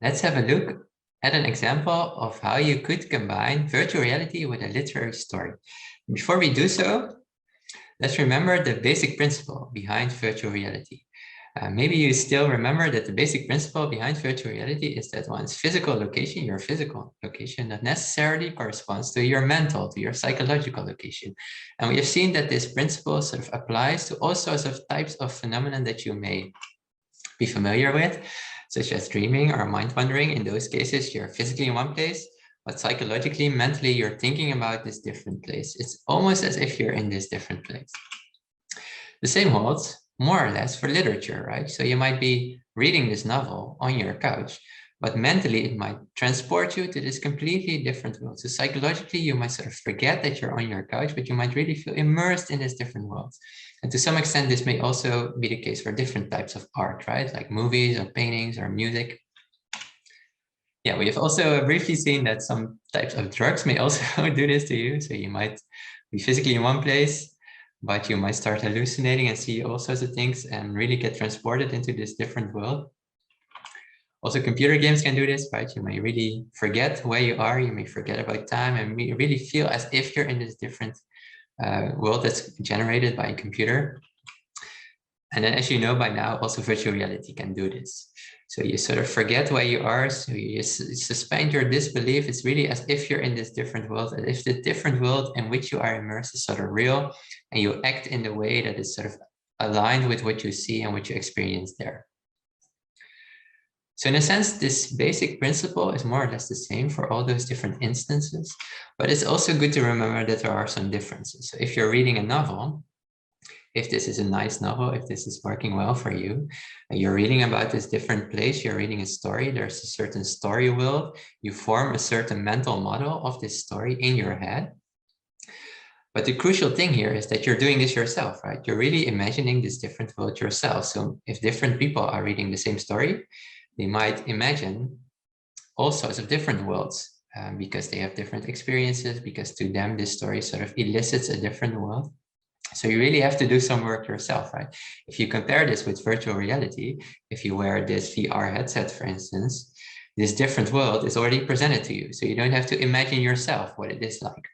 Let's have a look at an example of how you could combine virtual reality with a literary story. Before we do so, let's remember the basic principle behind virtual reality. Maybe you still remember that the basic principle behind virtual reality is that one's physical location, your physical location, not necessarily corresponds to your mental, to your psychological location. And we have seen that this principle sort of applies to all sorts of types of phenomena that you may be familiar with, such as dreaming or mind wandering. In those cases, you're physically in one place, but psychologically, mentally, you're thinking about this different place. It's almost as if you're in this different place. The same holds more or less for literature, right? So you might be reading this novel on your couch, but mentally it might transport you to this completely different world. So psychologically, you might sort of forget that you're on your couch, but you might really feel immersed in this different world. And to some extent, this may also be the case for different types of art, right? Like movies or paintings or music. Yeah, we have also briefly seen that some types of drugs may also do this to you. So you might be physically in one place, but you might start hallucinating and see all sorts of things and really get transported into this different world. Also, computer games can do this, right? You may really forget where you are, you may forget about time, and really feel as if you're in this different world that's generated by a computer. And then, as you know by now, also virtual reality can do this. So you sort of forget where you are, so you suspend your disbelief. It's really as if you're in this different world, as if the different world in which you are immersed is sort of real, and you act in the way that is sort of aligned with what you see and what you experience there. So in a sense, this basic principle is more or less the same for all those different instances, but it's also good to remember that there are some differences. So if you're reading a novel, if this is a nice novel, if this is working well for you, and you're reading about this different place, you're reading a story, there's a certain story world, you form a certain mental model of this story in your head. But the crucial thing here is that you're doing this yourself, right? You're really imagining this different world yourself. So if different people are reading the same story, they might imagine all sorts of different worlds because they have different experiences, because to them, this story sort of elicits a different world. So you really have to do some work yourself, right? If you compare this with virtual reality, if you wear this VR headset, for instance, this different world is already presented to you. So you don't have to imagine yourself what it is like.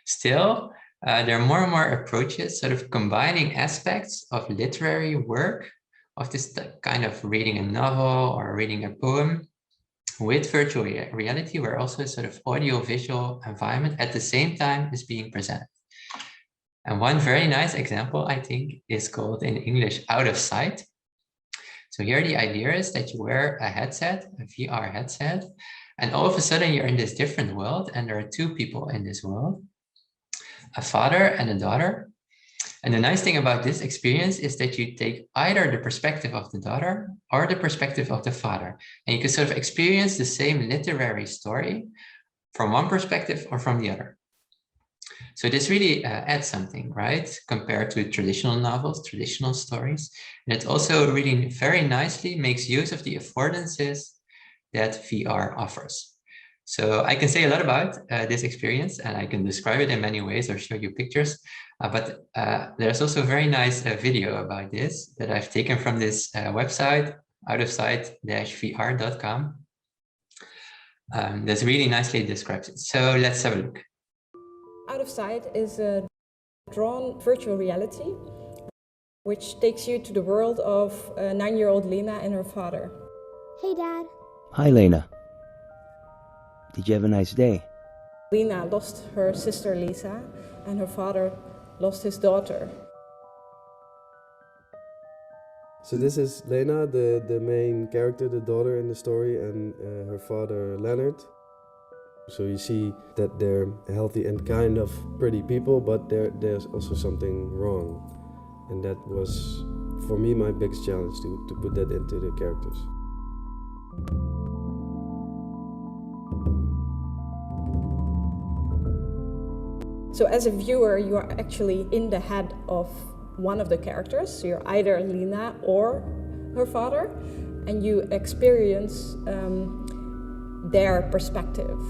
Still, there are more and more approaches sort of combining aspects of literary work, of this kind of reading a novel or reading a poem with virtual reality, where also sort of audio-visual environment at the same time is being presented. And one very nice example, I think, is called in English out of sight. So here the idea is that you wear a headset, a VR headset, and all of a sudden you're in this different world, and there are two people in this world, a father and a daughter. And the nice thing about this experience is that you take either the perspective of the daughter or the perspective of the father, and you can sort of experience the same literary story from one perspective or from the other. So this really adds something, right? Compared to traditional novels, traditional stories. And it also really very nicely makes use of the affordances that VR offers. So I can say a lot about this experience, and I can describe it in many ways or show you pictures. But there's also a very nice video about this that I've taken from this website, outofsight-vr.com. That really nicely describes it. So let's have a look. Out of Sight is a drawn virtual reality which takes you to the world of 9-year-old Lena and her father. Hey, Dad. Hi, Lena. Did you have a nice day? Lena lost her sister Lisa and her father lost his daughter. So this is Lena, the main character, the daughter in the story, and her father Leonard. So you see that they're healthy and kind of pretty people, but there's also something wrong. And that was, for me, my biggest challenge to put that into the characters. So as a viewer, you are actually in the head of one of the characters. So you're either Lena or her father, and you experience their perspective.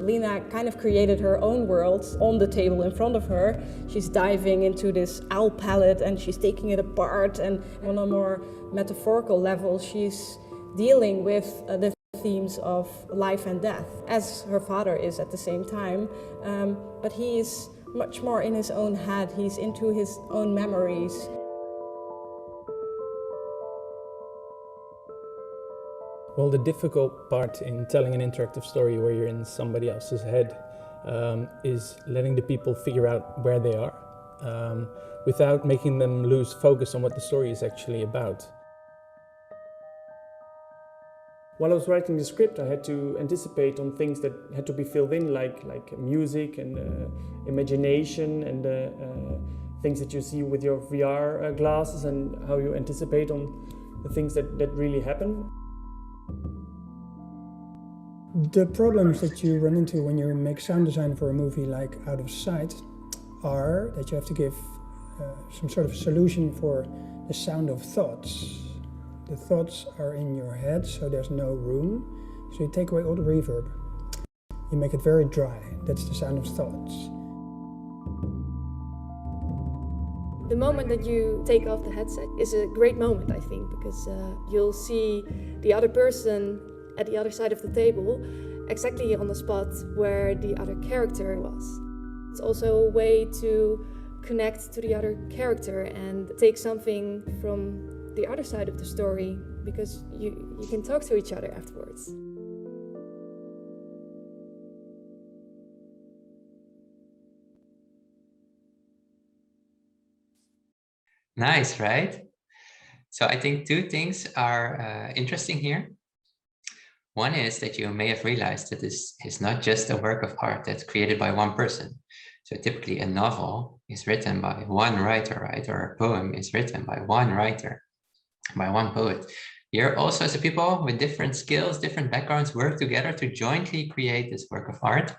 Lena kind of created her own world on the table in front of her. She's diving into this owl palette and she's taking it apart, and on a more metaphorical level she's dealing with the themes of life and death, as her father is at the same time, but he's much more in his own head, he's into his own memories. Well, the difficult part in telling an interactive story where you're in somebody else's head is letting the people figure out where they are without making them lose focus on what the story is actually about. While I was writing the script, I had to anticipate on things that had to be filled in, like music and imagination and things that you see with your VR glasses, and how you anticipate on the things that really happen. The problems that you run into when you make sound design for a movie like Out of Sight are that you have to give some sort of solution for the sound of thoughts. The thoughts are in your head, so there's no room. So you take away all the reverb. You make it very dry. That's the sound of thoughts. The moment that you take off the headset is a great moment, I think, because you'll see the other person at the other side of the table, exactly on the spot where the other character was. It's also a way to connect to the other character and take something from the other side of the story, because you can talk to each other afterwards. Nice, right? So I think two things are interesting here. One is that you may have realized that this is not just a work of art that's created by one person. So typically a novel is written by one writer, right? Or a poem is written by one writer, by one poet. Here also, as people with different skills, different backgrounds work together to jointly create this work of art,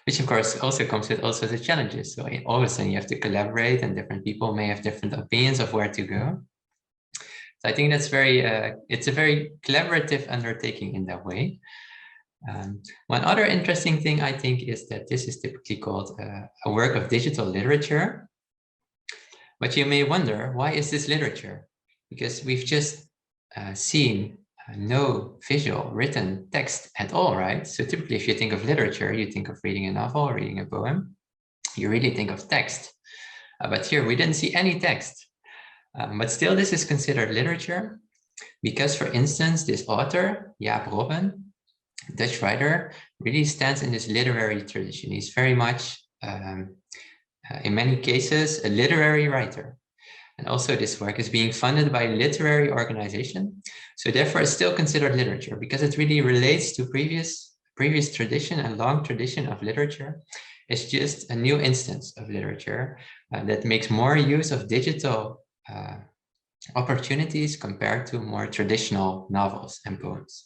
which of course also comes with all sorts of challenges. So all of a sudden you have to collaborate, and different people may have different opinions of where to go. So I think that's it's a very collaborative undertaking in that way. One other interesting thing I think is that this is typically called a work of digital literature. But you may wonder, why is this literature? Because we've just seen no visual written text at all, right? So typically if you think of literature, you think of reading a novel, reading a poem, you really think of text. But here we didn't see any text. But still this is considered literature because, for instance, this author, Jaap Robben, Dutch writer, really stands in this literary tradition. He's very much, in many cases, a literary writer. And also this work is being funded by a literary organization. So therefore it's still considered literature because it really relates to previous tradition, a long tradition of literature. It's just a new instance of literature that makes more use of digital opportunities compared to more traditional novels and poems.